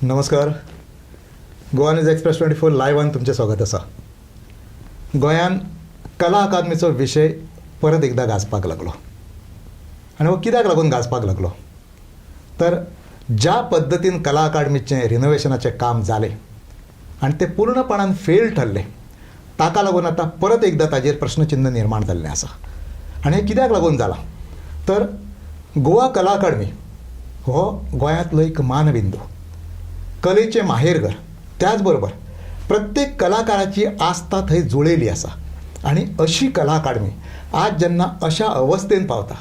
नमस्कार. Goa news express 24 लायव्हान तुमचें स्वागत आसा. गोंयान कला अकादमीचो विशय परत एकदा गाजपाक लागलो आनी हो कित्याक लागून गाजपाक लागलो तर ज्या पद्दतीन कला अकादमीचें रिनोवेशनाचें काम जालें आनी तें पूर्णपणान फेल ठरलें ताका लागून आतां परत एकदा ताजेर प्रश्नचिन्ह निर्माण जाल्लें आसा. आनी हें कित्याक लागून जालां तर गोवा कला अकादमी हो गोंयांतलो एक मानबिंदू, कलेचें माहेरघर, त्याच बरोबर प्रत्येक कलाकाराची आस्था थंय जुळेली आसा. आनी अशी कला अकादमी आज जेन्ना अशा अवस्थेन पावता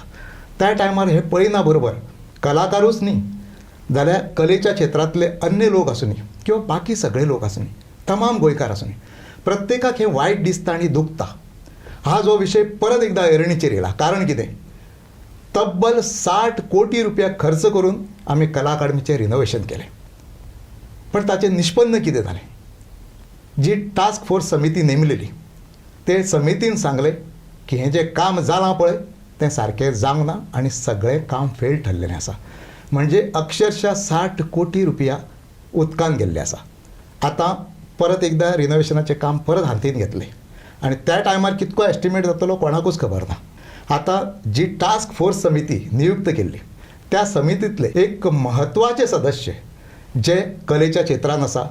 त्या टायमार हे पळयना बरोबर कलाकारूच न्ही जाल्यार कलेच्या क्षेत्रांतले अन्य लोक आसूं न्ही किंवा बाकी सगळे लोक आसूं न्ही, तमाम गोंयकार आसूं न्ही, प्रत्येकाक हें वायट दिसता आनी दुखता. हा जो विशय परत एकदा ऐरणीचेर येयला. कारण कितें, तब्बल 60 कोटी रुपया खर्च करून आमी कला अकादमीचें रिनोवेशन केलें, पण ताचें निष्पन्न कितें जालें. जी टास्क फोर्स समिती नेमलेली ते समितीन सांगलें की हें जें काम जालां पळय तें सारकें जावंक ना आनी सगळें काम फेल ठरलेलें आसा. म्हणजे अक्षरशः 60 कोटी रुपया उदकान गेल्ले आसा. आतां परत एकदा रिनोवेशनाचें काम परत हातीन घेतलें आनी त्या टायमार कितको एस्टिमेट जातलो कोणाकूच खबर ना. आतां जी टास्क फोर्स समिती नियुक्त केल्ली त्या समितींतले एक म्हत्वाचे सदस्य जे कलेच्या क्षेत्रान आसा,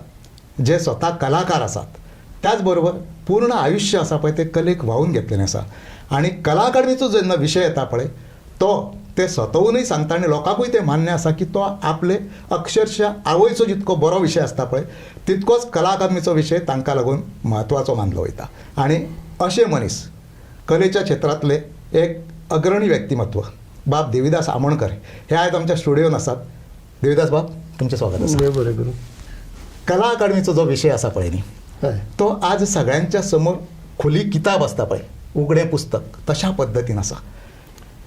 जे स्वता कलाकार आसात, त्याच बरोबर पूर्ण आयुश्य आसा पळय तें कलेक वाहून घेतलेलें आसा. आनी कला अकादमीचो जेन्ना विशय येता पळय तो ते स्वतावूनय सांगता आनी लोकांकूय तें मान्य आसा की तो आपले अक्षरशः आवयचो जितको बरो विशय आसता पळय तितकोच कला अकादमीचो विशय तांकां लागून म्हत्वाचो मानलो वयता. आनी अशे मनीस कलेच्या क्षेत्रांतले एक अग्रणी व्यक्तिमत्व बाब देविदास आमोणकर हे आयज आमच्या स्टुडियोन आसात. देविदास बाब, तुमचें स्वागत आसा. बरें करून. कला अकादमीचो जो विशय आसा पळय न्ही तो आज सगळ्यांच्या समोर खुली किताब आसता पळय, उगडें पुस्तक, तशा पद्दतीन आसा.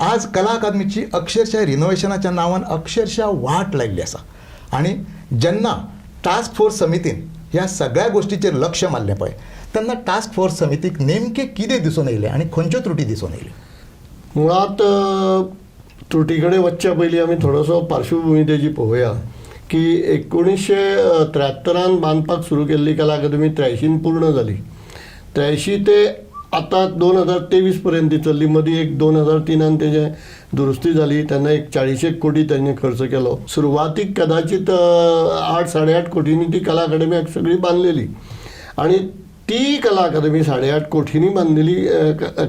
आज कला अकादमीची अक्षरशः रिनोवेशनाच्या नांवान अक्षरशः वाट लायिल्ली आसा. आनी जेन्ना टास्क फोर्स समितीन ह्या सगळ्या गोश्टीचेर लक्ष मारलें पळय तेन्ना टास्क फोर्स समितीक नेमकें कितें दिसून येयलें आनी खंयच्यो त्रुटी दिसून येयल्यो. मुळात त्रुटी कडेन वचच्या पयलीं आमी थोडोसो पार्श्वभूमी तेजी पळोवया की 1973 बांदपाक सुरू केल्ली कला अकादमी 83 पूर्ण जाली. 83 ते आतां 2023 पर्यंत ती चल्ली. मदीं एक 2003 तेजें दुरुस्ती जाली तेन्ना एक 40 कोटी त्यांनी खर्च केलो. सुरवातीक कदाचित 8-8.5 कोटींनी ती कला अकादमी सगळी बांदलेली आनी ती कला अकादमी 8.5 कोटींनी बांदलेली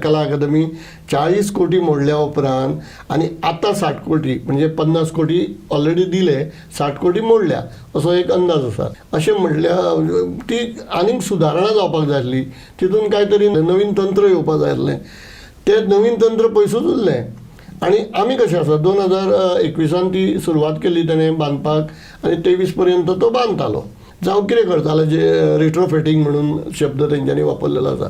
कला अकादमी 40 कोटी मोडल्या उपरांत आनी आतां 60 कोटी म्हणजे 50 कोटी ऑलरेडी दिले, 60 कोटी मोडल्या असो एक अंदाज आसा. अशें म्हटल्यार ती आनीक सुदारणा जावपाक जाय आसली. तितून काय तरी नवीन तंत्र येवपाक जाय आसलें. तें नवीन तंत्र पयसूच उरलें. आनी आमी कशें आसा 2021 ती सुरवात केल्ली तेणें बांदपाक आनी 23 पर्यंत तो बांदतालो. जावं कितें करताले जे रिट्रोफिटींग म्हणून शब्द तेंच्यांनी वापरलेलो आसा.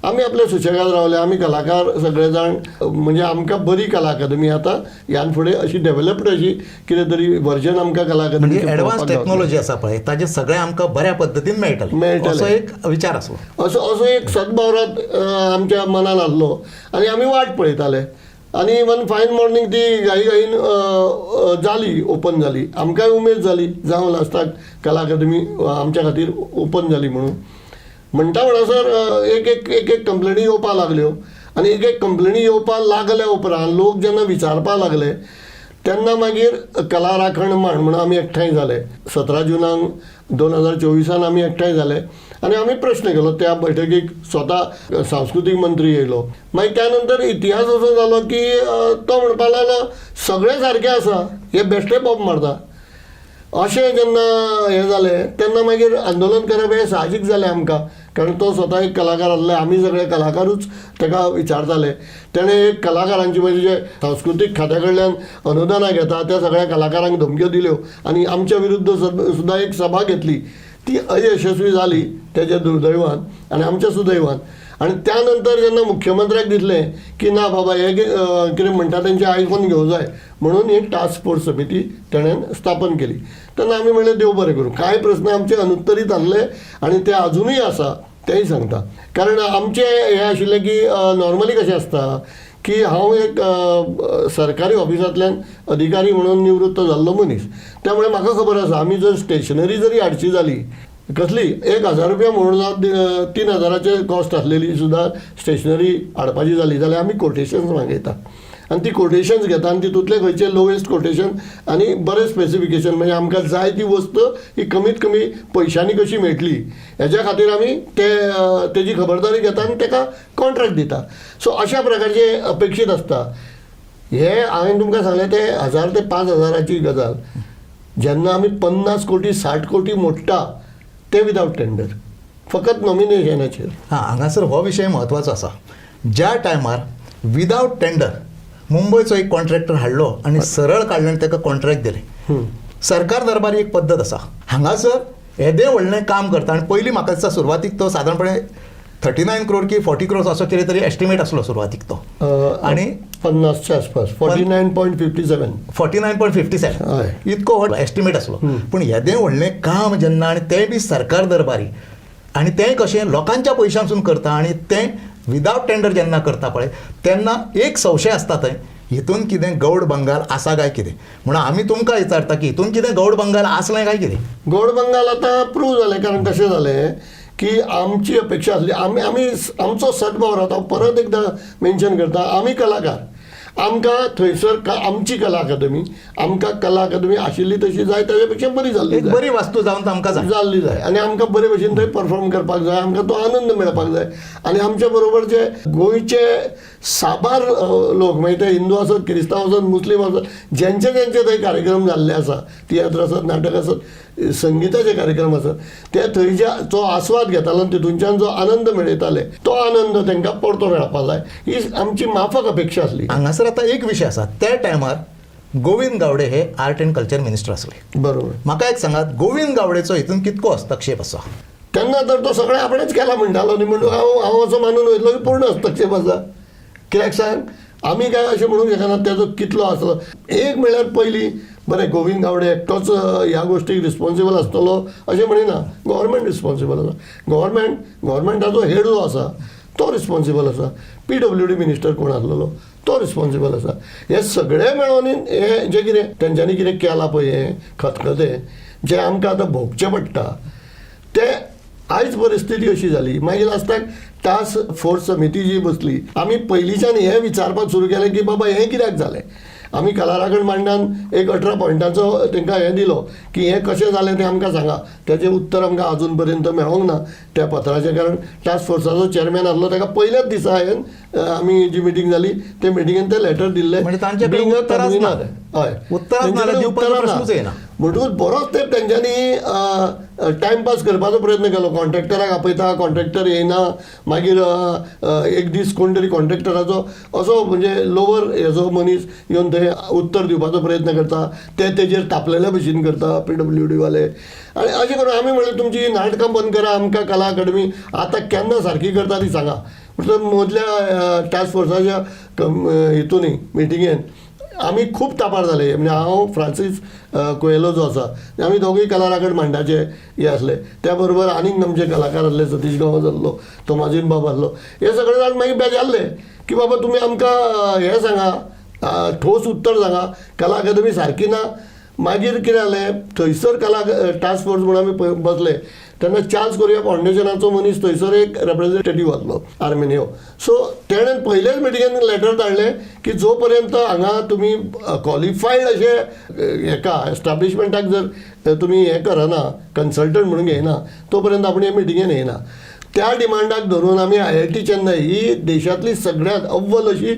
आमी आपले सुशेगाद रावले. आमी कलाकार सगळे जाण म्हणजे आमकां बरी कला अकादमी आतां ह्यान फुडें अशी डेव्हलप्ड अशी कितें तरी वर्जन आमकां कला अकादमी एडवान्स टेक्नॉलॉजी आसा पळय ताजें सगळें आमकां बऱ्या पद्दतीन मेळटलें असो एक विचार आसलो. असो एक सद्भावरात आमच्या मनान आसलो आनी आमी वाट पळयताले. आनी वन फायन मॉर्निंग ती घाईन जाली, ओपन जाली. आमकांय उमेद जाली जावं लास्टाक कला अकादमी आमच्या खातीर ओपन जाली म्हणून. म्हणटा म्हणसर एक कंप्लेनी येवपाक लागल्यो आनी एक कंप्लेनी येवपाक लागल्या उपरांत लोक जेन्ना विचारपाक लागले तेन्ना मागीर कला राखण म्हणून आमी एकठांय जाले. 17 जुनाक 2024 आमी एकठांय जाले आनी आमी प्रश्न केलो. त्या बैठकीक स्वता सांस्कृतीक मंत्री येयलो. मागीर त्या नंतर इतिहास असो जालो की तो म्हणपाक लागलो सगळें सारकें आसा, हे बेश्टे पॉप मारता. अशें जेन्ना हें जालें तेन्ना मागीर आंदोलन करप हें साहजीक जालें आमकां. कारण तो स्वता एक कलाकार आसले, आमी सगळे कलाकारूच ताका विचारताले. तेणें एक कलाकारांची म्हणजे जे सांस्कृतीक खात्या कडल्यान अनुदानां घेता त्या सगळ्या कलाकारांक धमक्यो दिल्यो आनी आमच्या विरुद्ध सुद्दां एक सभा घेतली. ती अयशस्वी जाली तेजे दुर्दैवान आनी आमच्या सुदैवान. आनी त्या नंतर जेन्ना मुख्यमंत्र्याक दिसलें की ना बाबा हे कितें म्हणटा तेंचें आयकून घेवं जाय म्हणून एक टास्क फोर्स समिती तेणेन स्थापन केली. तेन्ना आमी म्हणलें देव बरें करूं. कांय प्रस्न आमचे अनुत्तरीत आसले आनी ते अजुनूय आसा तेंय सांगता. कारण आमचें हें आशिल्लें की नॉर्मली कशें आसता की हांव एक सरकारी ऑफिसांतल्यान अधिकारी म्हणून निवृत्त जाल्लो मनीस. त्यामुळे म्हाका खबर आसा आमी जर स्टेशनरी जरी हाडची जाली कसली 1,000 रुपया म्हणून जावं 3,000चे कॉस्ट आसलेली सुद्दां स्टेशनरी हाडपाची जाली जाल्यार आमी कोटेशन्स मागयता आनी ती कोटेशन्स घेता आनी तितूंतले खंयचे लोवेस्ट कोटेशन आनी बरें स्पेसिफिकेशन म्हणजे आमकां जाय ती वस्त ही कमीत कमी पयशांनी कशी मेळटली हेच्या खातीर आमी तेजी खबरदारी घेता आनी ताका कॉन्ट्रॅक्ट दिता. सो अशा प्रकारचे अपेक्षीत आसता. हे हांवें तुमकां सांगलें ते 1,000 ते 5,000ची गजाल. जेन्ना आमी 50 कोटी 60 कोटी मोडटा ते विदावट टेंडर फकत नॉमिनेशनाचेर. हांगासर हो विशय म्हत्वाचो आसा. ज्या टायमार विदावट टेंडर मुंबयचो एक कॉन्ट्रॅक्टर हाडलो आनी सरळ काडले आनी ताका कॉन्ट्रॅक्ट दिलें. सरकार दरबारी एक पद्दत आसा. हांगासर येदें व्हडलें काम करता आनी पयलीं म्हाका दिसता सुरवातीक तो सादारणपणे 39 करोड की 40 करोड असो कितें तरी एस्टिमेट आसलो सुरवातीक तो. आनी 50च्या आसपास 49.57 49.57 इतको व्हड एस्टिमेट आसलो. पूण येदें व्हडलें काम जेन्ना आनी तें बी सरकार दरबारी आनी तें कशें लोकांच्या पयशांसून करता आनी तें विदावट टेंडर जेन्ना करता पळय तेन्ना एक संशय आसता थंय हितून कितें गौड बंगाल आसा काय कितें म्हणून आमी तुमकां विचारता की हितून कितें गौड बंगाल आसलें काय कितें. गौड बंगाल आतां प्रूव जालें कारण कशें जालें की आमची अपेक्षा आसली आमी आमचो सद्भाव रावता. हांव परत एकदां मेन्शन करता आमी कलाकार आमकां थंयसर आमची कला अकादमी आशिल्ली तशी जाय ताचे पेक्षा बरी जाल्ली एक बरी वास्तू जावन आमकां जाल्ली जाय आनी आमकां बरे भशेन थंय परफॉर्म करपाक जाय. आमकां तो आनंद मेळपाक जाय आनी आमच्या बरोबर जे गोंयचे साबार लोक म्हणजे ते हिंदू आसत क्रिस्तांव आसत मुस्लीम आसत ज्यांचे थंय कार्यक्रम जाल्ले आसा तियात्र आसत नाटक आसत संगीताचे कार्यक्रम आसत ते थंयचो आस्वाद घेतालो आनी तितूनच्यान जो आनंद मेळयताले तो आनंद तांकां परतो मेळपाक जाय ही आमची माफक अपेक्षा आसली. हांगासर आतां एक विशय आसा. त्या टायमार गोविंद गावडे हे आर्ट एंड कल्चर मिनिस्टर आसले. बरोबर. म्हाका एक सांगात गोविंद गावडेचो हितून कितको हस्तक्षेप आसा. तेन्ना तर तो सगळें आपणेच केला म्हणटालो न्ही म्हणून हांव असो मानून वयतलो की पूर्ण हस्तक्षेप आसा. कित्याक सांग आमी काय अशें म्हणूंक शकना तेजो कितलो आसलो. एक म्हणल्यार पयलीं बरें गोविंद गावडे एकटोच ह्या गोश्टीक रिस्पॉन्सिबल आसतलो अशें म्हणिना. गव्हर्मेंट रिस्पॉन्सिबल आसा. गव्हर्मेंटाचो हेड जो आसा तो रिस्पॉन्सिबल आसा. PWD मिनिस्टर कोण आसलेलो तो रिस्पॉन्सिबल आसा. हे सगळे मेळोन हे जें कितें तेंच्यांनी कितें केलां पळय हें खतखतें जें आमकां आतां भोगचें पडटा तें आयज परिस्थिती अशी जाली. मागीर लास्टाक टास्क फोर्स समिती जी बसली आमी पयलींच्यान हें विचारपाक सुरू केलें की बाबा हें कित्याक जालें. आमी कलाराखण मांडान एक 18 पॉयंटांचो तांकां हें दिलो की हें कशें जालें तें आमकां सांगा. तेजें उत्तर आमकां अजून पर्यंत मेळोंक ना त्या पत्राचें. कारण टास्क फोर्साचो चेअरमॅन आसलो ताका पयल्याच दिसा हांवें आमी जी मिटींग जाली ते मिटींगेन तें लेटर दिल्लें being a convener. हय म्हणटकूच बरोच तेंप तेंच्यांनी टायमपास करपाचो प्रयत्न केलो. कॉन्ट्रॅक्टराक आपयता कॉन्ट्रॅक्टर येयना मागीर एक दीस कोण तरी कॉन्ट्रॅक्टराचो असो म्हणजे लोवर हेजो मनीस येवन थंय उत्तर दिवपाचो प्रयत्न करता ते तेजेर तापलेल्या भशेन करता PWD वाले. आनी अशें करून आमी म्हणलें तुमची नाटकां बंद करा आमकां कला अकादमी आतां केन्ना सारकी करता ती सांगा. म्हणटकूच मदल्या टास्क फोर्साच्या हितूनय मिटिंगेन आमी खूब तापार जाले. म्हणजे हांव फ्रांसीस कोयेलो जो आसा आमी दोगूय कलाराखण मांडाचे हे आसले. त्या बरोबर आनीक आमचे कलाकार आसले सतीश गांवस आसलो तोमाजीन बाब आसलो. हे सगळे जाण मागीर बेजारले की बाबा तुमी आमकां हें सांगा ठोस उत्तर सांगा कला अकादमी सारकी ना. मागीर कितें जालें थंयसर कला टास्क फोर्स म्हणून आमी बसले तेन्ना चार्ल्स कोरिया फावंडेशनाचो मनीस थंयसर एक रेप्रेझेंटेटीव आसलो आर्मेनियो. सो तेणें पयलेच मिटिंगेन लेटर धाडलें की जो पर्यंत हांगा तुमी क्वॉलिफायड अशें हेका एस्टाब्लिशमेंटाक जर तुमी हें करना कन्सल्टंट म्हणून घेयना तो पर्यंत आपूण हे मिटिंगेन येयना. त्या डिमांडाक धरून आमी IIT चेन्नई ही देशांतली सगळ्यांत अव्वल अशी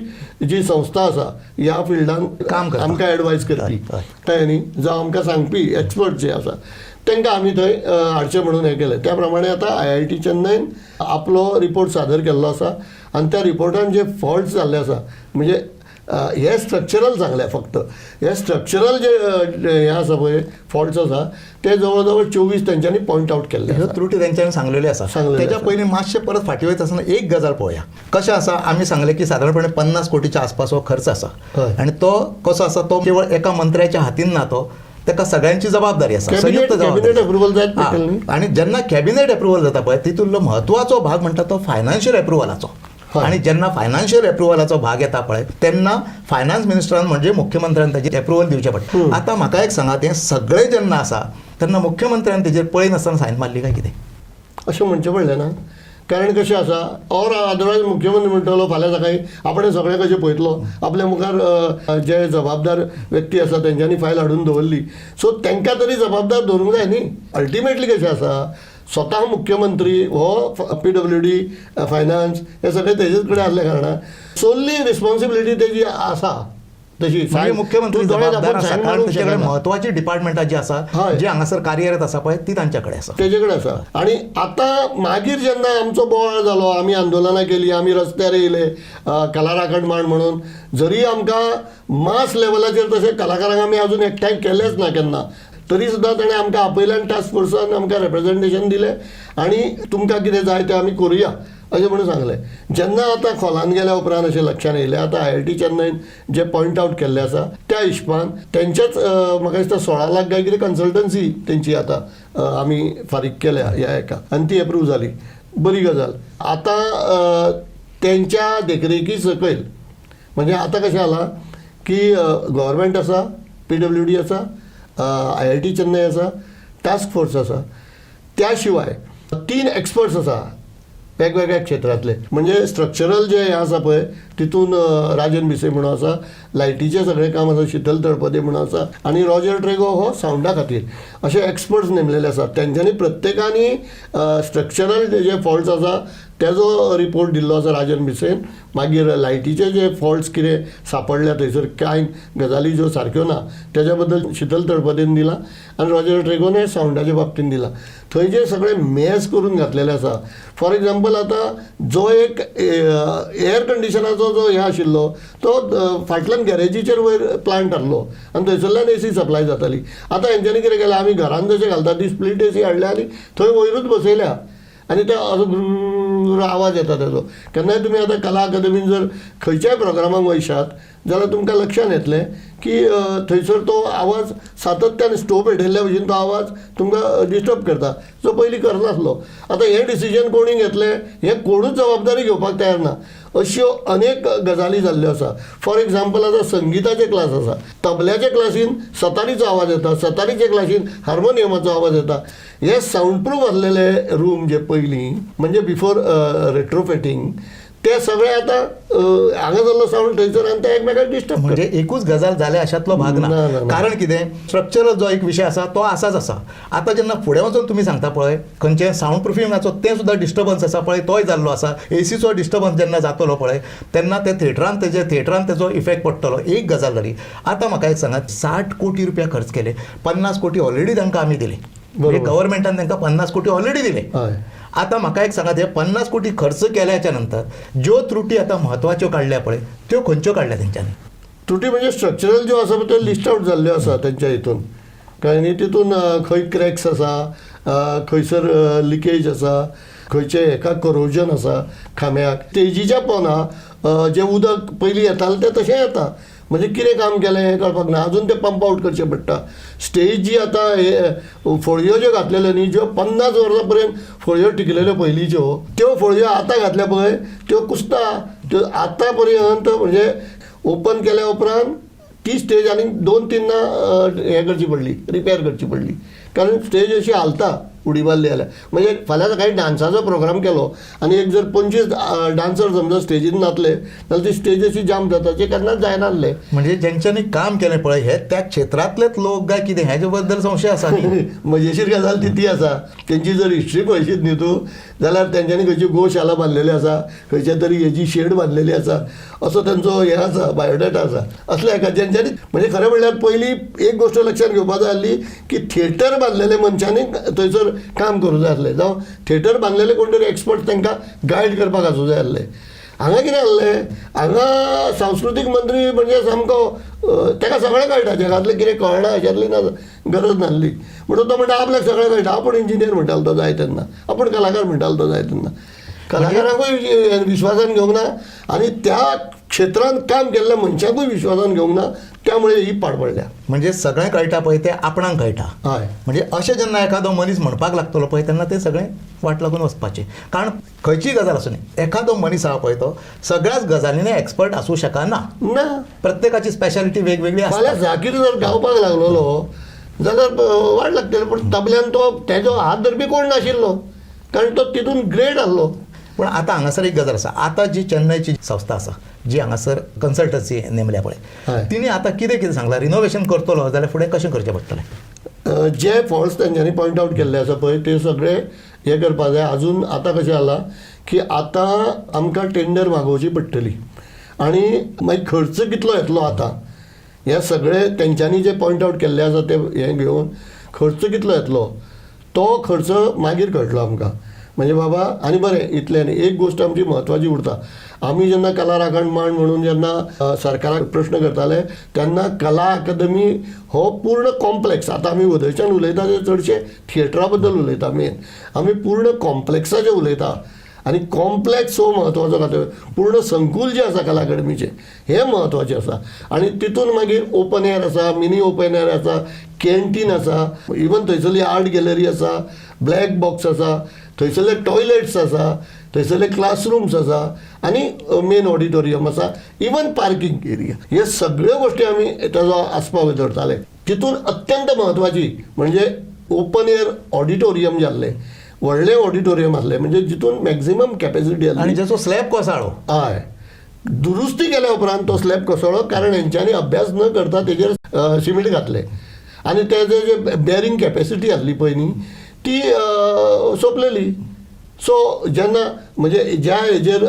जी संस्था आसा ह्या फिल्डान आमकां एडवायज करपी कळ्ळें न्ही जावं आमकां सांगपी एक्सपर्ट जे आसा तांकां आमी थंय हाडचें म्हणून हें केलें. त्या प्रमाणे आतां IIT चेन्नईन आपलो रिपोर्ट सादर केल्लो आसा आनी त्या रिपोर्टान जे फॉल्ट्स जाल्ले आसा म्हणजे हे स्ट्रक्चरल सांगले फक्त हे स्ट्रक्चरल जे हें आसा पळय फॉल्ट्स आसा ते जवळ जवळ 24 तेंच्यांनी पॉयंट आउट केल्ले. ह्यो त्रुटी तेंच्यांनी सांगलेल्यो आसा. तेच्या पयलीं मातशें परत फाटीं वयता आसतना एक गजाल पळोवया. कशें आसा आमी सांगलें की सादारणपणे 50 कोटीच्या आसपास हो खर्च आसा आनी तो कसो आसा तो केवळ एका मंत्र्याच्या हातीन ना तो ताका सगळ्यांची जबाबदारी आसा. संयुक्त जबाबदारी. आनी जेन्ना कॅबिनेट एप्रुवल जाता पळय तितूंतलो म्हत्वाचो भाग म्हणटा तो फायनान्शियल एप्रुवलाचो. हय. आणि जेन्ना फायनान्शियल एप्रुवलाचो भाग येता पळय तेन्ना फायनान्स मिनिस्टरान म्हणजे मुख्यमंत्र्यान ताजेर एप्रुवल दिवचें पडटा. आतां म्हाका एक सांगात, हें सगळें जेन्ना आसा तेन्ना मुख्यमंत्र्यान ताजेर पळय नासतना सायन मारली काय कितें? अशें म्हणचें पडलें ना. कारण कशें आसा, ऑर अदरवायज मुख्यमंत्री म्हणटलो फाल्यां सकाळी आपण सगळें कशें पळयतलो, आपल्या मुखार जे जबाबदार व्यक्ती आसा तेंच्यांनी फायल हाडून दवरली, सो तांकां तरी जबाबदार धरूंक जाय न्ही. अल्टिमेटली कशें आसा, स्वता मुख्यमंत्री हो PWD फायनान्स हे सगळें तेजेच कडेन आसल्या कारणान सोल्ली रिस्पॉन्सिबिलिटी तेजी आसा तशी. म्हणजे मुख्यमंत्री तूं दोळे जबाबदार धांपून आसा sign कारण मारूंक तुजे कडेन शकना. म्हत्वाची डिपार्टमेंटां जी आसा, हय. जी हांगासर कार्यरत आसा पळय ती तांच्या कडेन आसा. तेजे कडेन आसा. आणि आतां मागीर जेन्ना आमचो बोवाळ जालो, आमी आंदोलनां केली, आमी रस्त्यार येयले कला राखण मांड म्हणून, जरी आमकां मास लेवलाचेर तशें कलाकारांक आमी अजून एकठांय केलेंच ना केन्ना, तरी सुद्दां ताणें आमकां आपयल्यान टास्क फोर्सान आमकां रिप्रेझेंटेशन दिलें आणि तुमकां कितें जाय तें आमी करुया अशें म्हणून सांगलें. जेन्ना आतां खोलान गेल्या उपरांत अशें लक्षांत येयलें, आतां IIT चेन्नईन जे पॉयंट आवट केल्लें आसा त्या हिशपान तेंच्याच म्हाका दिसता 16 लाख काय कितें कन्सल्टन्सी तेंची आतां आमी फारीक केल्या ह्या हेका, आनी ती एप्रूव जाली. बरी गजाल. आतां तेंच्या देखरेखी सकयल म्हणजे आतां कशें जालां की गव्हर्मेंट आसा, PWD आसा, IIT चेन्नई आसा, टास्क फोर्स आसा, त्या शिवाय 3 एक्सपर्ट्स आसा वेगवेगळ्या क्षेत्रांतले. म्हणजे स्ट्रक्चरल जे हे आसा पळय तितून राजन भिसे म्हणून आसा, लायटीचें सगळें काम आसा शीतल तळपदे म्हणून आसा, आनी रॉजर ट्रेगो हो सावंडा खातीर अशे एक्सपर्ट्स नेमलेले आसात. तेंच्यांनी प्रत्येकानी स्ट्रक्चरल जे फॉल्ट्स आसा तेजो रिपोर्ट दिल्लो आसा राजन भिसेन. मागीर लायटीचे जे फॉल्ट्स कितें सापडल्या थंयसर कांय गजाली ज्यो सारक्यो ना तेज्या बद्दल शीतल तळपदेन दिला, आनी रॉजर ट्रेगोन फावंडाच्या बाबतीन दिला. थंय जे सगळें मेज करून घातलेलें आसा. फॉर एग्जाम्पल आतां जो एक एअर कंडिशनाचो जो हे आशिल्लो तो फाटल्यान गॅरेजीचेर वयर प्लांट आहलो आनी थंयसरल्यान AC सप्लाय जाताली. आतां हेंच्यांनी कितें केलें, आमी घरान जशें घालता ती स्प्लीट AC हाडल्या आनी थंय वयरूच बसयल्या आनी ते असो गुर्र आवाज येता तेजो. केन्नाय तुमी आतां कला अकादमीन जर खंयच्याय प्रोग्रामाक वयशात जाल्यार तुमकां लक्षांत येतलें की थंयसर तो आवाज सातत्यान स्टोव पेटयल्ल्या भशेन तो आवाज तुमकां डिस्टर्ब करता, जो पयलीं करनासलो. आतां हें डिसिजन कोणी घेतलें, हें कोणूच जबाबदारी घेवपाक तयार ना. अश्यो अनेक गजाली जाल्ल्यो आसा. फॉर एग्जाम्पल आतां संगीताचे क्लास आसा, तबल्याच्या क्लासीन सतारीचो आवाज येता, सतारीच्या क्लासीन हार्मोनियमाचो आवाज येता. हे साऊंड प्रूफ आसलेले रूम जे पयलीं म्हणजे बिफोर रेट्रोफिटिंग ते सगळे आतां हांगा जाल्लो साऊंड थंयसर आनी ते एकमेकाक डिस्टर्ब म्हणजे एकूच गजाल जाल्या अशातलो भाग ना, ना, ना. ना. कारण कितें, स्ट्रक्चरल जो एक विशय आसा तो आसाच आसा. आतां जेन्ना फुडें वचून तुमी सांगता पळय खंयचे साऊंड प्रुफिंगाचो तें सुद्दां डिस्टर्बन्स आसा पळय तोय जाल्लो आसा. ACचो डिस्टर्बन्स जेन्ना जातलो पळय तेन्ना ते थिएटरान तेजो इफेक्ट पडटलो. एक गजाल जाली. आतां म्हाका एक सांगात, 60 कोटी रुपया खर्च केले, 50 कोटी ऑलरेडी तांकां आमी दिले. गव्हर्मेंटान तांकां 50 कोटी ऑलरेडी दिले. हय. आता म्हाका एक सांगात, हे 50 कोटी खर्च केल्याच्या नंतर ज्यो त्रुटी आता महत्वाच्यो काढल्या पळय त्यो खंयच्यो काढल्या तेंच्यांनी? त्रुटी म्हणजे स्ट्रक्चरल ज्यो आसा त्यो लिस्ट आउट जाल्ल्यो आसा तेंच्या हितून. कळ्ळें न्ही? तितून खंय क्रॅक्स आसा, खंयसर लिकेज आसा, खंयचे हेका करोजन आसा खांब्याक, स्टेजीच्या पोंदा जें उदक पयलीं येतालें तें तशें येता. म्हणजे कितें काम केलें हें कळपाक ना, अजून तें पंप आउट करचें पडटा. स्टेज जी आतां हे फळयो ज्यो घातलेल्यो न्ही, ज्यो 50 वर्सां पर्यंत फळयो टिकलेल्यो पयलींच्यो, त्यो फळयो आतां घातल्या पळय त्यो कुसता. त्यो आतां पर्यंत म्हणजे ओपन केल्या उपरांत ती स्टेज आनी 2-3 हें करची पडली, रिपेर करची पडली. कारण स्टेज अशी हालता उडी मारली जाल्यार. म्हणजे फाल्यां सकाळी डान्साचो प्रोग्राम केलो आनी एक जर 25 डान्सर समजा स्टेजीर नाचले जाल्यार ती स्टेज अशी जाम जाता, जे केन्नाच जायनासलें. म्हणजे जेंच्यांनी काम केलें पळय हे त्या क्षेत्रांतलेच लोक काय कितें हेजे बद्दल संशय आसा न्ही? मजेशीर गजाल ती आसा. तेंची जर हिस्ट्री पळयशीत न्ही तूं जाल्यार तेंच्यांनी खंयची गोशाला बांदलेली आसा, खंयच्या तरी हेची शेड बांदलेली आसा, असो तेंचो हे आसा, बायोडेटा आसा. असल्या हेका जेंच्यांनी म्हणजे खरें म्हणल्यार पयलीं एक गोश्ट लक्षांत घेवपाक जाय आसली की थिएटर बांदलेले मनशांनी थंयसर काम करूंक जाय आसलें, जावं थिएटर बांदलेले कोण तरी एक्सपर्ट तांकां गायड करपाक आसूं जाय आसलें. हांगा कितें जाल्लें, हांगा सांस्कृतीक मंत्री म्हणजे सामको ताका सगळें कळटा, जगांतलें कितें कळना हाच्यातली ना गरज नासली. म्हणून तो म्हणटा आपल्याक सगळें कळटा. आपूण इंजिनियर म्हणटालो तो जाय तेन्ना, आपूण कलाकार म्हणटालो तो जाय तेन्ना. कलाकारांकूय विश्वासान घेवंक ना. आनी त्या क्षेत्रांत काम केल्ल्या मनशाकूय विश्वासान घेवंक ना, त्यामुळे ही पाड पडल्या. म्हणजे सगळें कळटा पळय तें आपणाक कळटा. हय, म्हणजे अशें जेन्ना एखादो मनीस म्हणपाक लागतलो पळय तेन्ना तें सगळें वाट लागून वचपाचें. कारण खंयचीय गजाल आसूं न्ही, एखादो मनीस आहा पळय तो सगळ्याच गजालींनी एक्सपर्ट आसूं शकना. ना प्रत्येकाची स्पेशालिटी वेगवेगळी फाल्यां आसता. जाकीर जर गावपाक लागलोलो जाल्यार वाट लागतली. पण तबल्यान तो तेजो हात धरपी कोण नाशिल्लो, कारण तो तितून ग्रेट आसलो. पण आतां हांगासर एक गजाल आसा. आतां जी चेन्नयची संस्था आसा जी हांगासर कन्सल्टन्सी नेमल्या हय. पळय, तिणी आतां कितें कितें सांगलां, रिनोवेशन करतलो जाल्यार फुडें कशें करचें पडटलें? जे फॉल्ट्स तेंच्यांनी पॉयंट आवट केल्ले आसा पळय ते सगळे हे करपाक जाय. अजून आतां कशें जाला की आतां आमकां टेंडर मागोवची पडटली आनी मागीर खर्च कितलो येतलो आतां हे सगळे तेंच्यांनी जे पॉयंट आवट केल्ले आसा ते हे घेवन खर्च कितलो येतलो तो खर्च मागीर कळटलो आमकां. म्हणजे बाबा आनी बरें इतलें न्ही, एक गोश्ट आमची म्हत्वाची उरता. आमी जेन्ना कला राखण मांड म्हणून जेन्ना सरकाराक प्रश्न करताले तेन्ना कला अकादमी हो पूर्ण कॉम्प्लेक्स, आतां आमी वदयच्यान उलयता ते चडशे थिएटरा बद्दल उलयता. मेन आमी पूर्ण कॉम्प्लेक्साचें उलयता आनी कॉम्प्लेक्स हो म्हत्वाचो खातीर पूर्ण संकूल जें आसा कला अकादमीचें हें म्हत्वाचें आसा. आनी तितून मागीर ओपन एअर आसा, मिनी ओपन एअर आसा, कॅन्टीन आसा, इवन थंयसरली आर्ट गॅलरी आसा, ब्लॅक बॉक्स आसा, थंयसरले टॉयलेट्स आसा, थंयसरले क्लासरूम्स आसा आनी मेन ऑडिटोरियम आसा, इवन पार्किंग एरिया. हे सगळ्यो गोश्टी आमी ताजो आस्पाव धरताले. तितून अत्यंत म्हत्वाची म्हणजे ओपन एअर ऑडिटोरियम जे आसले, व्हडले ऑडिटोरियम आसले म्हणजे जितून मॅक्झिमम कॅपॅसिटी आनी आसली. जेचो स्लॅब कोसळ्ळो. हय, दुरुस्ती केल्या उपरांत तो स्लॅब कोसळ्ळो कारण हेंच्यांनी अभ्यास न करता तेजेर सिमेंट घातले आनी तेजे जे बॅरिंग कॅपॅसिटी आसली पळय न्ही ती सोंपलेली. सो जेन्ना म्हणजे ज्या हेजेर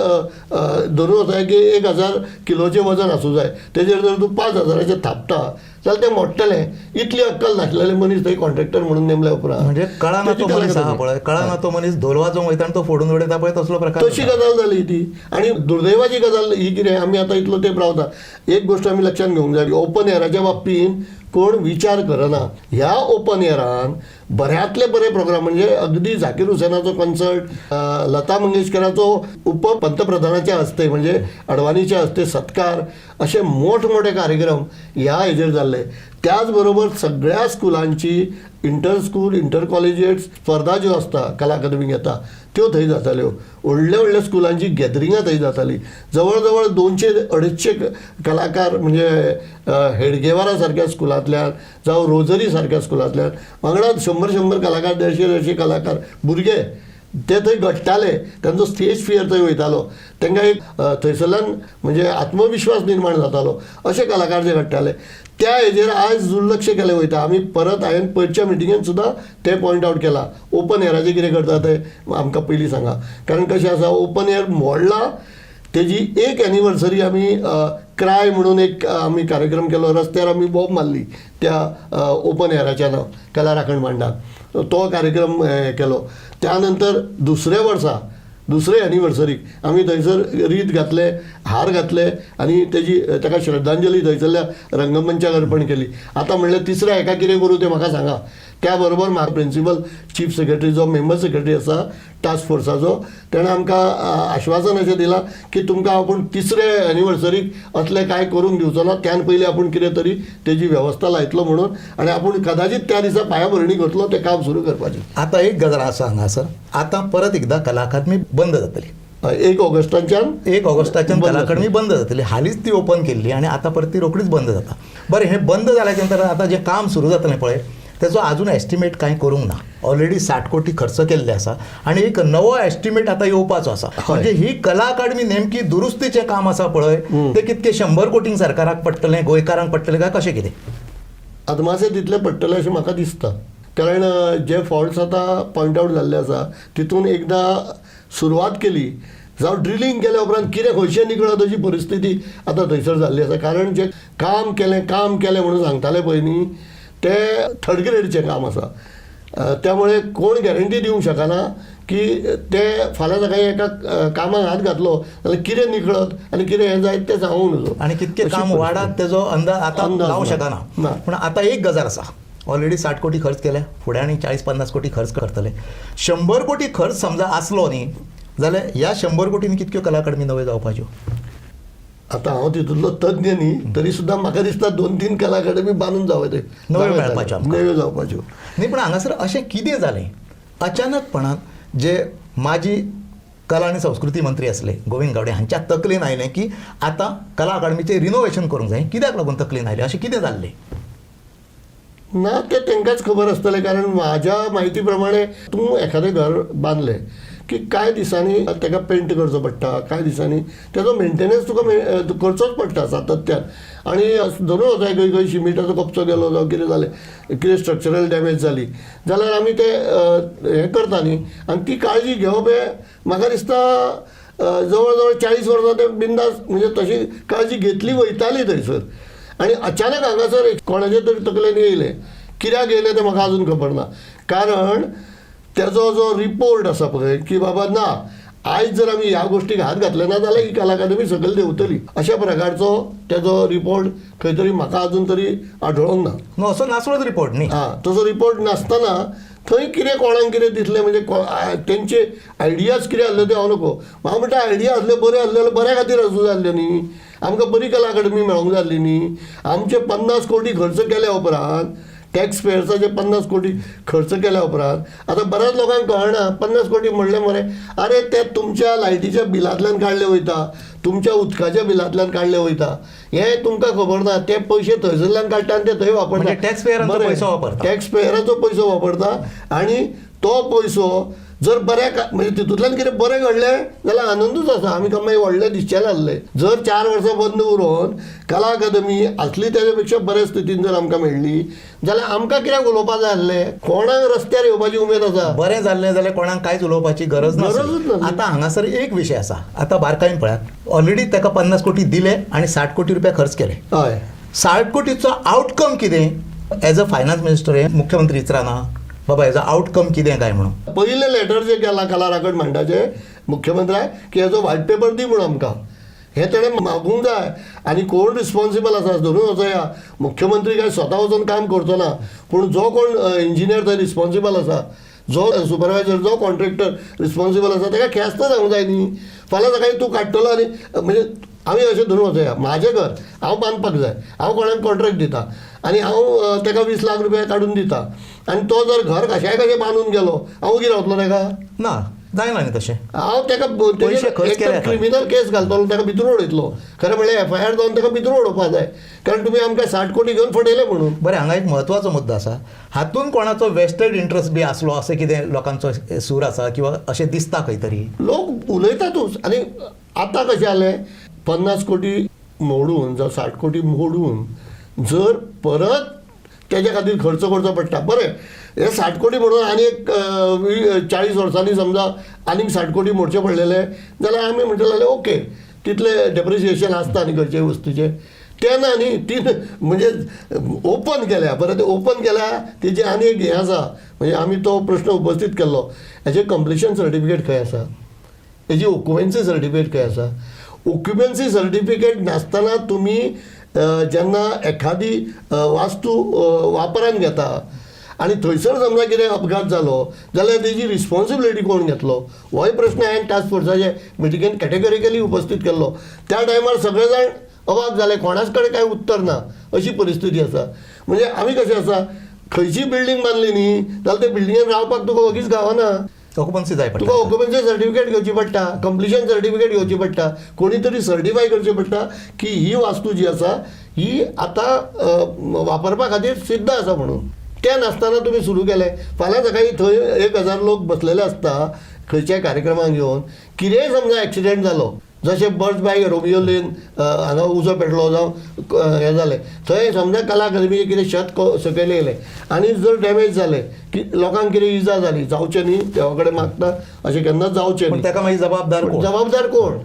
धरून वता की 1000 किलोचें वजन आसूं जाय तेजेर जर तूं 5000चे थापता जाल्यार तें मोडटलें. इतली अक्कल नासलेले मनीस थंय कॉन्ट्रॅक्टर म्हणून नेमल्या उपरांत म्हणजे कळना तो मनीस आहा पळय, कळना तो मनीस धोल वाजोवंक वयता आनी तो फोडून उडयता पळय तसलो प्रकार. तशी गजाल जाली ती. आनी दुर्दैवाची गजाल ही कितें आमी आतां इतलो तेंप रावता. एक गोश्ट आमी लक्षांत घेवंक जाय, ओपन एअराच्या बाबतींत कोण विचार करना. ह्या ओपन एअरान बऱ्यांतले बरे प्रोग्राम म्हणजे अगदी झाकीर हुसेनाचो कॉन्सर्ट, लता मंगेशकराचो उपपंतप्रधानाच्या हस्ते म्हणजे अडवाणीच्या हस्ते सत्कार, असे मोठमोठे कार्यक्रम ह्या हेजेर जाल्ले. त्याच बरोबर सगळ्या स्कुलांची इंटर स्कूल इंटर कॉलेजिएट स्पर्धा ज्यो आसता कला अकादमीक येता त्यो थंय जाताल्यो. व्हडल्या व्हडल्या स्कुलांची गॅदरिंगां थंय जातालीं. जवळ जवळ 200-250 कलाकार म्हणजे हेडगेवारा सारक्या स्कुलांतल्यान जावं रोजरी सारक्या स्कुलांतल्यान वांगडा 100 कलाकार 150 कलाकार भुरगे ते थंय घडटाले. तांचो स्टेज फियर थंय वयतालो. तांकां एक थंयसरल्यान म्हणजे आत्मविश्वास निर्माण जातालो. अशे कलाकार जे घडटाले त्या हेजेर आयज दुर्लक्ष केलें वयता. आमी परत हांवें पयरच्या मिटिंगेंत सुद्दां ते पॉयंट आवट केला. ओपन एअराचें कितें करता तें आमकां पयलीं सांगा. कारण कशें आसा ओपन एअर मोडला तेजी एक एनिवर्सरी आमी क्राय म्हणून एक आमी कार्यक्रम केलो. रस्त्यार आमी बॉम्ब मारली त्या ओपन एअराच्या नांव कला राखण मांडाक. तो कार्यक्रम केलो. त्यानंतर दुसऱ्या वर्सा दुसरे एनिवर्सरीक आमी थंयसर रीत घातले, हार घातले आनी ताका श्रद्धांजली थंयसरल्या रंगमंचाक अर्पण केली. आतां म्हणलें तिसऱ्या हेका कितें करूं तें म्हाका सांगा. त्या बरोबर म्हाका प्रिंसिपल चीफ सेक्रेटरी जो मेंबर सेक्रेटरी आसा टास्क फोर्साचो ताणें आमकां आश्वासन अशें दिलां की तुमकां आपूण तिसरे एनिवर्सरीक असलें कांय करूंक दिवचो ना. त्यान पयलीं आपूण कितें तरी तेजी वेवस्था लायतलो म्हणून आनी आपूण कदाचित त्या दिसा पांयाभरणी करतलो तें काम सुरू करपाचें. आतां एक गजाल आसा हांगासर, आतां परत एकदां कला अकादमी बंद जातली. 1 ऑगस्टाच्यान 1 ऑगस्टाच्यान कला अकादमी बंद जातली. हालींच ती ओपन केल्ली आनी आतां परत ती रोखडीच बंद जाता. बरें, हें बंद जाल्या नंतर आतां जें काम सुरू जातलें पळय तेजो आजून एस्टिमेट कांय करूंक ना. ऑलरेडी 60 कोटी खर्च केल्ले आसा आनी एक नवो एस्टिमेट आतां येवपाचो आसा. म्हणजे ही कला अकादमी नेमकी दुरुस्तीचें काम आसा पळय तें कितके 100 कोटींक सरकाराक पडटलें, गोंयकारांक पडटलें काय कशें कितें? अदमासे तितले पडटले अशें म्हाका दिसता. कारण जे फॉल्ट्स आतां पॉयंट आवट जाल्ले आसा तितून एकदां सुरवात केली जावं ड्रिलींग केल्या उपरांत कितें खंयचें निकळत अशी परिस्थिती आतां थंयसर जाल्ली आसा. कारण जें काम केलें म्हणून सांगताले पळय न्ही तें थर्ड ग्रेडचें काम आसा. त्यामुळे कोण गॅरंटी दिवंक शकना की ते फाल्यां सकाळीं एका कामाक हात घातलो जाल्यार कितें निकळत आनी कितें हें जायत तें सांगूंक नजो. आनी कितके काम वाडत तेजो अंदाज आतां लावंक शकना. पूण आतां एक गजाल आसा, ऑलरेडी 60 कोटी खर्च केले, फुडें आनी 40-50 कोटी खर्च करतले. 100 कोटी खर्च समजा आसलो न्ही जाल्यार ह्या 100 कोटींनी कितक्यो कला अकादमी नव्यो जावपाच्यो? आता हांव तितूंतलो तज्ञ न्ही तरी सुद्दां म्हाका दिसता 2-3 कला अकादमी बांदून नव्यो मेळपाच्यो आमकां. नव्यो जावपाच्यो. नाही पण हांगासर अशें कितें जालें अचानकपणान जे माजी कला आनी संस्कृती मंत्री आसले गोविंद गावडे हांच्या तकलेन आयलें की आतां कला अकादमीचें रिनोवेशन करूंक जाय. कित्याक लागून तकलेन आयलें अशें कितें जाल्लें? ना ते तांकांच खबर आसतलें कारण म्हाज्या म्हायती प्रमाणे तूं एखादें घर बांदलें की कांय दिसांनी ताका पेंट करचो पडटा, कांय दिसांनी तेजो मेंटेनन्स तुका करचोच पडटा सातत्यान. आनी धरून वचाय खंय खंय शिमिटाचो कपचो गेलो जावं कितें जालें, कितें स्ट्रक्चरल डॅमेज जाली जाल्यार आमी ते हें करता न्ही. आनी ती काळजी घेवप हें म्हाका दिसता जवळ जवळ 40 वर्सां ते बिंदास म्हणजे तशी काळजी घेतली वयताली थंयसर. आनी अचानक हांगासर कोणाचे तरी तकलेन येयलें. कित्याक येयलें तें म्हाका अजून खबर ना. कारण तेजो जो रिपोर्ट आसा पळय की बाबा ना आयज जर आमी ह्या गोश्टीक हात घातले ना जाल्यार ही कला अकादमी सकयल देंवतली अशा प्रकारचो तेजो रिपोर्ट खंय तरी म्हाका अजून तरी आढळूंक ना. न्हू असो नासलोच रिपोर्ट न्ही. तसो रिपोर्ट नासतना थंय कितें कोणाक कितें दिसलें म्हणजे तेंचे आयडियाज कितें आहल्यो ते हांव नको. म्हाका म्हणटा आयडिया आसल्यो बऱ्यो आसल्यो जाल्यार बऱ्या खातीर आसूं जाल्ल्यो न्ही. आमकां बरी कला अकादमी मेळोंक जाल्ली न्ही. आमचे 50 कोटी खर्च केल्या उपरांत टॅक्स पेयर्साचे 50 कोटी खर्च केल्या उपरांत आतां बऱ्याच लोकांक कळना 50 कोटी म्हणलें मरे अरे ते तुमच्या लायटीच्या बिलांतल्यान काडले वयता, तुमच्या उदकाच्या बिलांतल्यान काडले वयता. हें तुमकां खबर ना. ते पयशे थंयसरल्यान काडटा आनी ते थंय वापरता. टॅक्स पेयरांचो पयसो वापरता. टॅक्स पेयराचो पयसो वापरता आनी तो पयसो जर म्हणजे तितूंतल्यान कितें बरें घडलें जाल्यार आनंदूच आसा. आमी मागीर व्हडलें दिसचें नासलें. जर 4 वर्सां बंद उरोवन कला अकादमी आसली तेच्या पेक्षा बऱ्या स्थितीन जर आमकां मेळ्ळी जाल्यार आमकां कित्याक उलोवपा जाय आसलें. कोणाक रस्त्यार येवपाची उमेद आसा. बरें जाल्लें जाल्यार कोणाक कांयच उलोवपाची गरज ना. गरजूच ना. आतां हांगासर एक विशय आसा. आतां बारकायेन पळयात ऑलरेडी ताका 50 कोटी दिले आनी 60 कोटी रुपया खर्च केले. हय 60 कोटीचो आउटकम कितें एज अ फायनान्स मिनिस्टर हे मुख्यमंत्री विचारना बाबा हेजो आउटकम कितें काय म्हणून. पयलें लेटर जें केलां कला मंडळाचें मुख्यमंत्र्याक की हेजो व्हायट पेपर दी म्हणून आमकां हें ताणें मागूंक जाय. आनी कोण रिस्पॉन्सिबल आसा धरून वचया. मुख्यमंत्री काय स्वता वचून काम करचो ना पूण जो कोण इंजिनियर थंय रिस्पॉन्सिबल आसा, जो सुपरवायझर, जो कॉन्ट्रॅक्टर रिस्पॉन्सिबल आसा ताका ख्यास्त जावंक जाय न्ही. फाल्यां सकाळीं तूं काडटलो आनी म्हणजे आमी अशें धरून वचया म्हाजें घर हांव बांदपाक जाय, हांव कोणाक कॉन्ट्रॅक्ट दिता आनी हांव ताका 20 लाख रुपया काडून दिता आनी तो जर घर कशें बांदून गेलो हांव कितें रावतलो ताका. ना जायना न्ही तशें. हांव पयशे खर्च केले ताका क्रिमिनल केस घालतलो, ताका भितर उडयतलो. खरें म्हणल्यार FIR जावन ताका भितर उडोवपा जाय कारण तुमी आमकां 60 कोटी घेवन फटयले म्हणून. बरें हांगा एक म्हत्वाचो मुद्दो आसा. हातून कोणाचो वेस्टेड इंट्रस्ट बी आसलो अशें कितें लोकांचो सूर आसा किंवा अशें दिसता खंय तरी. लोक उलयतातूच. आनी आतां कशें जालें 50 कोटी मोडून जावं 60 कोटी मोडून जर परत तेज्या खातीर खर्च करचो पडटा. बरें हे 60 कोटी म्हणून आनी एक 40 वर्सांनी समजा आनीक 60 कोटी मोडचे पडलेले जाल्यार आमी म्हणटले ओके तितलें डेप्रिसिएशन आसता न्ही खंयच्याय वस्तूचें. तें ना न्ही. ती म्हणजे ओपन केल्या बरें ते ओपन केल्या तेजी आनी एक हें आसा. म्हणजे आमी तो प्रश्न उपस्थित केल्लो हेजें कंप्लिशन सर्टिफिकेट खंय आसा, हेजी ऑक्युपन्सी सर्टिफिकेट खंय आसा. ऑक्युपन्सी सर्टिफिकेट नासतना तुमी जेन्ना एखादी वास्तू वापरान घेता आनी थंयसर समजा कितें अपघात जालो जाल्यार तेजी रिस्पॉन्सिबिलिटी कोण घेतलो होय प्रश्न हांवें टास्क फोर्साचे मिटिंगेन कॅटेगरिकली उपस्थित केल्लो. त्या टायमार सगळे जाण अवाक जाले. कोणाच कडेन कांय उत्तर ना अशी परिस्थिती आसा. म्हणजे आमी कशें आसा खंयची बिल्डींग बांदली न्ही जाल्यार ते बिल्डिंगेन रावपाक तुका वगीच गावना. ऑक्युपन्सी जाय पडटा. तुका ऑक्युपन्सी सर्टिफिकेट घेवची पडटा, कंप्लिशन सर्टिफिकेट घेवची पडटा, कोणी तरी सर्टिफाय करचें पडटा की ही वास्तू जी आसा ही आतां वापरपा खातीर सिद्ध आसा म्हणून. तें नासतना तुमी सुरू केलें. फाल्यां सकाळीं थंय 1000 लोक बसलेले आसता खंयच्याय कार्यक्रमाक येवन कितेंय समजा एक्सिडेंट जालो जशें बर्ड्स बाय रोमियो लेन हांगा उजो पेटलो जावं हें जालें थंय समजा कला अकादमीचें कितें शेत सकयल येयलें आनी जर डॅमेज जालें की लोकांक कितें इजा जाली जावचें न्ही देवा कडेन मागता अशें केन्नाच जावचें पूण न्ही. ताका मागीर जबाबदार कोण.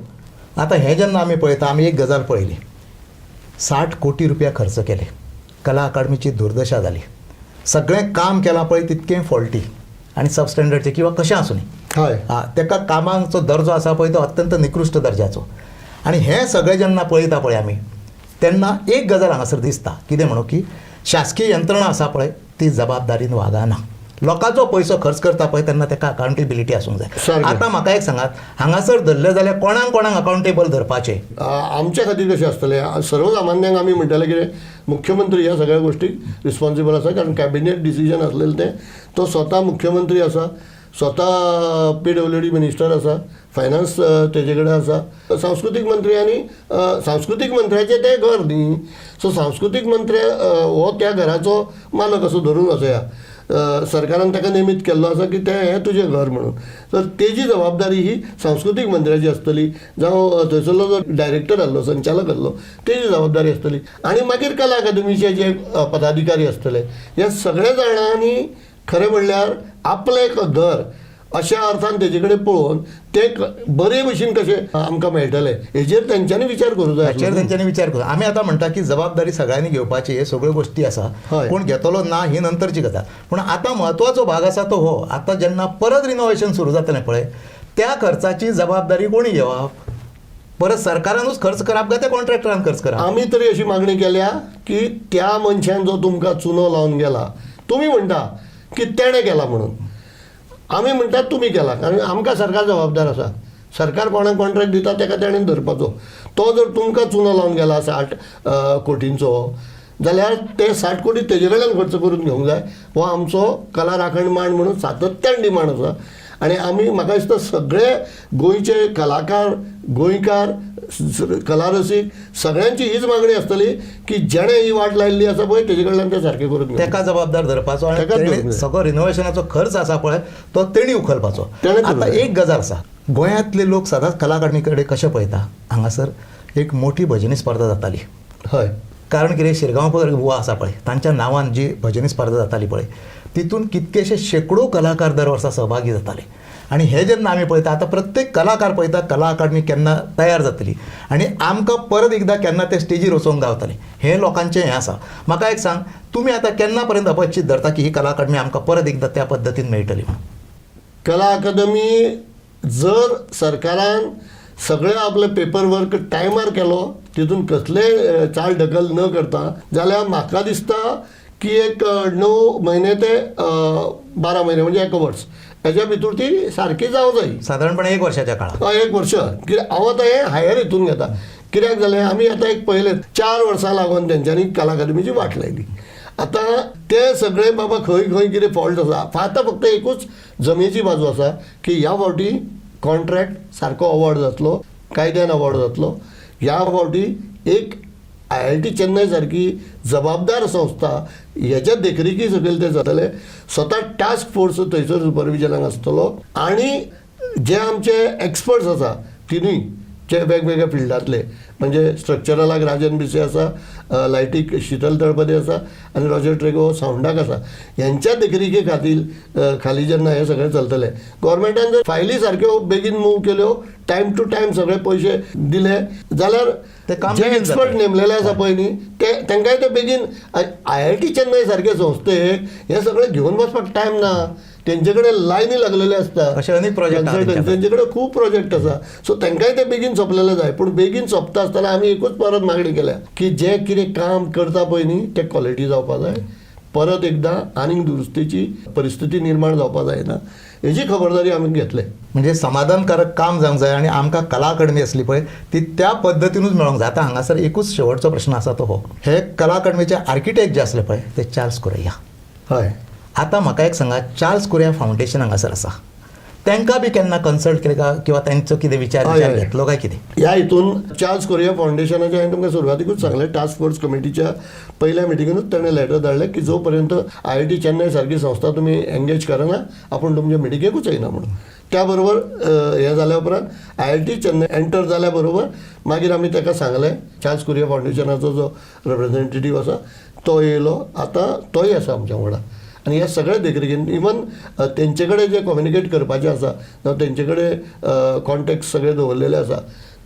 आतां हें जेन्ना आमी पळयता आमी एक गजाल पळयली 60 कोटी रुपया खर्च केले. कला अकादमीची दुर्दशा जाली. सगळें काम केलां पळय तितकें फॉल्टी आनी सबस्टँडर्डचें किंवा कशें आसूं न्ही. हय ताका कामाचो दर्जो आसा पळय तो अत्यंत निकृश्ट दर्जाचो. आनी हें सगळें जेन्ना पळयता पळय आमी तेन्ना एक गजाल हांगासर दिसता कितें म्हणून की शासकीय यंत्रणा आसा पळय ती जबाबदारीन वागना. लोकांचो पयसो खर्च करता पळय तेन्ना ताका अकाउंटेबिलिटी आसूंक जाय. सारकें. आतां म्हाका एक सांगात, हांगासर धरले जाल्यार कोणाक अकाउंटेबल धरपाचें? आमच्या खातीर कशें आसतलें, सर्वसामान्यांक आमी म्हणटाले कितें, मुख्यमंत्री ह्या सगळ्या गोष्टीक रिस्पॉन्सिबल आसा, कारण कॅबिनेट डिसिजन आसलेलें तें. तो स्वता मुख्यमंत्री आसा, स्वता PWD मिनिस्टर आसा, फायनान्स तेजे कडेन आसा, सांस्कृतीक मंत्री आनी सांस्कृतीक मंत्र्याचें तें घर न्ही. सो सांस्कृतीक मंत्री हो त्या घराचो मालक असो धरून वचया. सरकारान ताका नेमीत केल्लो आसा की तें हें तुजें घर म्हणून. तर तेजी जबाबदारी ही सांस्कृतीक मंत्र्याची आसतली, जावं थंयसरलो जो डायरेक्टर आहलो, संचालक आहलो, तेजी जबाबदारी आसतली. आनी मागीर कला अकादमीचे जे पदाधिकारी आसतले, ह्या सगळ्या जाणांनी खरें म्हणल्यार आपलें एक घर अशा अर्थान तेजे कडेन पळोवन तें बरे भशेन कशें आमकां मेळटलें हेजेर तेंच्यांनी विचार करूंक जाय. हाचेर तेंच्यांनी विचार करूं. आमी आतां म्हणटा की जबाबदारी सगळ्यांनी घेवपाची, हे सगळ्यो गोश्टी आसा, हय. कोण घेतलो ना ही नंतरची गजाल. पूण आतां म्हत्वाचो भाग आसा तो हो, आतां जेन्ना परत रिनोव्हेशन सुरू जातलें पळय, त्या खर्चाची जबाबदारी कोणी घेवप? परत सरकारानूच खर्च करप काय त्या कॉन्ट्रॅक्टरान खर्च करप? आमी तरी अशी मागणी केल्या की त्या मनशान जो तुमकां चुनो लावन गेला, तुमी म्हणटा की तेणें केला म्हणून, आमी म्हणटात तुमी केला, कारण आमकां सरकार जबाबदार आसा. सरकार कोणाक कॉन्ट्रॅक्ट दिता ताका तेणेन धरपाचो. तो जर तुमकां चुनो लावन गेला 60 कोटींचो, जाल्यार ते 60 कोटी तेजे कडल्यान खर्च करून घेवंक जाय. हो आमचो कला राखण मांड म्हणून सातत्यान डिमांड आसा. आनी आमी म्हाका दिसता सगळे गोंयचे कलाकार, गोंयकार, कला रसीक सगळ्यांची हीच मागणी आसतली की जेणे ही वाट लायिल्ली आसा पळय तेजे कडल्यान ते सारकें करून घेवंक जाय. तेका जबाबदार धरपाचो आनी तेकाच तेणे धरूंक जाय. सगळो रिनोव्हेशनाचो खर्च आसा पळय तो तेणी उखलपाचो. तेणेच आतां उखलपाचो. एक गजाल आसा, गोंयांतले लोक सदांच कला अकादमी कडेन कशे पळयता, हांगासर एक मोठी भजनी स्पर्धा जाताली. हय. कारण कितें, शिरगांवकर बुवा आसा पळय तांच्या नांवान जी भजनी स्पर्धा जाताली पळय, तितून कितकेशे शेकडो कलाकार दर वर्सा सहभागी जाताले. आनी हे जेन्ना आमी पळयता, आतां प्रत्येक कलाकार पळयता कला अकादमी केन्ना तयार जातली आनी आमकां परत एकदां केन्ना ते स्टेजीर वचोंक गावतलें, हें लोकांचें हें आसा. म्हाका एक सांग, तुमी आतां केन्ना पर्यंत अपचित धरता की ही कला अकादमी आमकां परत एकदां त्या पद्दतीन मेळटली म्हणून? कला अकादमी जर सरकारान सगळें आपले पेपर वर्क टायमार केलो, तितून कसलेय चाल ढकल न करता, जाल्यार म्हाका दिसता की एक 9 महिने ते 12 महिने म्हणजे 1 वर्स हेच्या भितर ती सारकी जावं जाय. सादारणपणे 1 वर्षाच्या काळात. 1 वर्ष. कित्याक हांव आतां हें हायर हितून घेता. कित्याक जालें, आमी आतां एक पळयलें 4 वर्सां लागून तेंच्यांनी कला अकादमीची वाट लायली. आतां ते सगळे बाबा खंय खंय कितें फॉल्ट आसा, आतां फक्त एकूच जमेची बाजू आसा की ह्या फावटी कॉन्ट्रॅक्ट सारको अवॉर्ड जातलो, कायद्यान अवॉर्ड जातलो. ह्या फावटी एक IIT चेन्नई सारकी जबाबदार संस्था हेच्या देखरेखी सकयल ते जातले. स्वता टास्क फोर्स थंयसर सुपरविजनाक आसतलो आनी जे आमचे एक्सपर्ट्स आसा तिनूय जे वेगवेगळ्या फिल्डांतले, म्हणजे स्ट्रक्चरलाक राजन बिसे आसा, लायटीक शीतल तळपदे आसा आनी रॉजर ट्रेगो सावंडाक आसा, ह्यांच्या देखरेखी खाली जेन्ना हें सगळें चलतलें, गव्हर्मेंटान जर फायली सारक्यो बेगीन मूव केल्यो, टायम टू टायम सगळे पयशे दिले, जाल्यार ते काम जे बेगीन एक्सपर्ट जातलें. नेमलेले आसा पळय न्ही, ते तांकांय ते बेगीन IIT चेन्नई सारके संस्थेक हें सगळें घेवन बसपाक टायम ना. तेंचे कडेन लायनी लागलेले आसता, अशे अनेक project आहा तेंच्या तेंचे कडेन खूब प्रोजेक्ट आसा. सो तांकांय ते बेगीन सोंपलेले जाय. पूण बेगीन सोंपता आसतना आमी एकूच परत मागणी केल्या की जे कितें काम करता पळय न्ही ते क्वॉलिटी जावपा जाय. परत एकदां आनीक दुरुस्तीची परिस्थिती निर्माण जावपा जायना हेची खबरदारी आमी घेतले. म्हणजे समाधानकारक काम जावंक जाय आनी आमकां कला अकादमी आसली पळय ती त्या पद्दतीनूच मेळोंक जाय. आतां हांगासर एकूच शेवटचो प्रश्न आसा तो हो, हे कला अकादमीचे आर्किटेक्ट जे आसले पळय ते चार्ल्स कुरिया. हय. आतां म्हाका एक सांगा, चार्ल्स कुरिया फावंडेशन हांगासर आसा, तांकां बी केन्ना कन्सल्ट केले का, किंवा तांचो कितें विचार हय, हय. घेतलो काय कितें? ह्या हितून चार्ल्स कोरिया फावंडेशनाचे हांवें तुमकां सुरवातीकूच सांगलें, टास्क फोर्स कमिटीच्या पहिल्या मिटिंगेनूच ताणें लेटर धाडलें की जो पर्यंत IIT चेन्नई सारकी संस्था तुमी एंगेज करना आपूण तुमच्या मिटिंगेकूच येना म्हणून. त्या बरोबर हें जाल्या उपरांत IIT चेन्नई एंटर जाल्या बरोबर मागीर आमी ताका सांगलें, चार्ल्स कोरिया फावंडेशनाचो जो रिप्रेझेंटेटीव आसा तो येयलो, आतां तोय आसा आमच्या वांगडा. आनी ह्या सगळ्या देखरेखीन इवन तेंचे कडेन जे कम्युनिकेट करपाचें आसा जावं तेंचे कडेन कॉन्टेक्ट सगळे दवरलेले आसा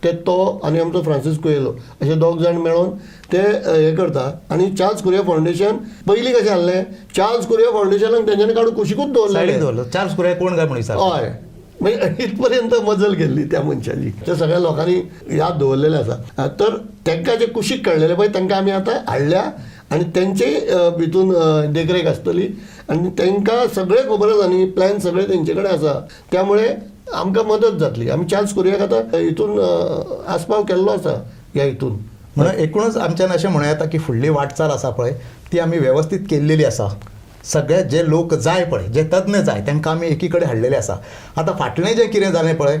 ते तो आनी आमचो फ्रांसीस कुएलो अशे 2 जाण मेळोन ते हें करता. आनी चार्ल्स कुरिया फावंडेशन पयलीं कशें आसलें, चार्ल्स कुरिया फावंडेशनाक तेंच्यांनी काडून कुशीकूच दवरलेलें. चार्ल्स कुरिया कोण काय म्हणून विचार. हय. म्हणजे इथपर्यंत मजल गेल्ली त्या मनशाची. ते सगळ्या लोकांनी याद दवरलेले आसा. तर तांकां जे कुशीक काडलेले पळय तांकां आमी आतां हाडल्या आनी तेंचे भितून देखरेख आसतली आनी तांकां सगळें खबर आसा न्ही प्लॅन सगळे तेंचे कडेन आसा त्यामुळे आमकां मदत जातली आमी चान्स कोरयाक आतां हितून आस्पाव केल्लो आसा ह्या हितून म्हणून एकूणच आमच्यान अशें म्हणूं येता की फुडली वाटचाल आसा पळय ती आमी वेवस्थीत केल्लेली आसा सगळे जे लोक जाय पळय जे तज्ञ जाय तांकां आमी एकी कडेन हाडलेले आसा आतां फाटलें जें कितें जालें पळय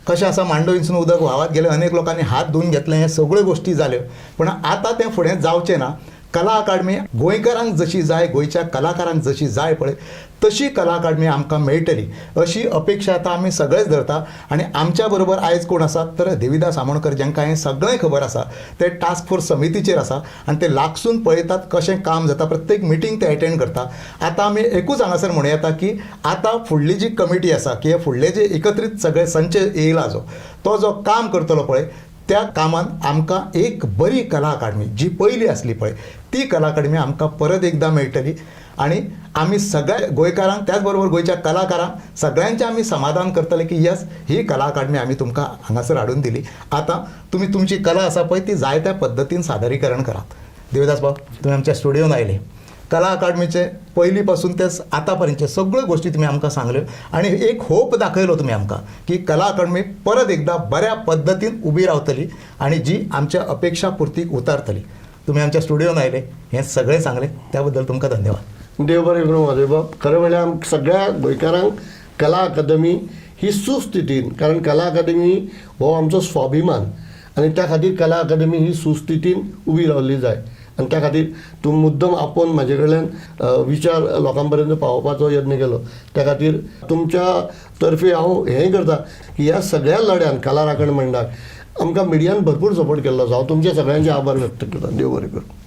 कशें आसा मांडोळींसून उदक व्हांवत गेलें अनेक लोकांनी हात धुवन घेतले हे सगळ्यो गोश्टी जाल्यो पूण आतां तें फुडें जावचें ना कला अकादमी गोंयकारांक जशी जाय गोंयच्या कलाकारांक जशी जाय पळय तशी कला अकादमी आमकां मेळटली अशी अपेक्षा आतां आमी सगळेच धरता आनी आमच्या बरोबर आयज कोण आसात तर देविदास आमोणकर जांकां हें सगळें खबर आसा ते टास्क फोर्स समितीचेर आसा आनी ते लागसून पळयतात कशें काम जाता प्रत्येक मिटींग ते अटेंड करता आतां आमी एकूच हांगासर म्हणूं येता की आतां फुडली जी कमिटी आसा की हे फुडले जे एकत्रीत सगळे संच येयला तो जो काम करतलो पळय त्या कामान आमकां एक बरी कला अकादमी जी पयली आसली पळय ती कला अकादमी आमकां परत एकदां मेळटली आनी आमी सगळ्या गोंयकारांक त्याच बरोबर गोंयच्या कलाकारांक सगळ्यांचें आमी समाधान करतले की यस ही कला अकादमी आमी तुमकां हांगासर हाडून दिली आतां तुमी तुमची कला आसा पळय ती जाय त्या पद्दतीन सादरीकरण करात देविदास बाब तुमी आमच्या स्टुडियोन आयले कला अकादमीचे पयली पासून ते आतां पर्यंतचे सगळ्यो गोश्टी तुमी आमकां सांगल्यो आनी एक होप दाखयलो तुमी आमकां की कला अकादमी परत एकदां बऱ्या पद्दतीन उबी रावतली आनी जी आमच्या अपेक्षा पुर्तीक उतारतली तुमी आमच्या स्टुडियोन आयले हें सगळें सांगलें त्या बद्दल तुमकां धन्यवाद देव बरें करूं म्हादेव बाब खरें म्हणल्यार आमकां सगळ्या गोंयकारांक कला अकादमी ही सुस्थितीन कारण कला अकादमी हो आमचो स्वाभिमान आनी त्या खातीर कला अकादमी ही सुस्थितीन उबी रावल्ली जाय आनी त्या खातीर तूं मुद्दम आपोवन म्हाजे कडल्यान विचार लोकां पर्यंत पावोवपाचो यत्न केलो त्या खातीर तुमच्या तर्फे हांव हेंय करता की ह्या सगळ्या लड्यान कला राखण मंडळाक आमकां मिडियान भरपूर सपोर्ट केल्लो आसा हांव तुमच्या सगळ्यांचे आभार व्यक्त करता देव बरें करूं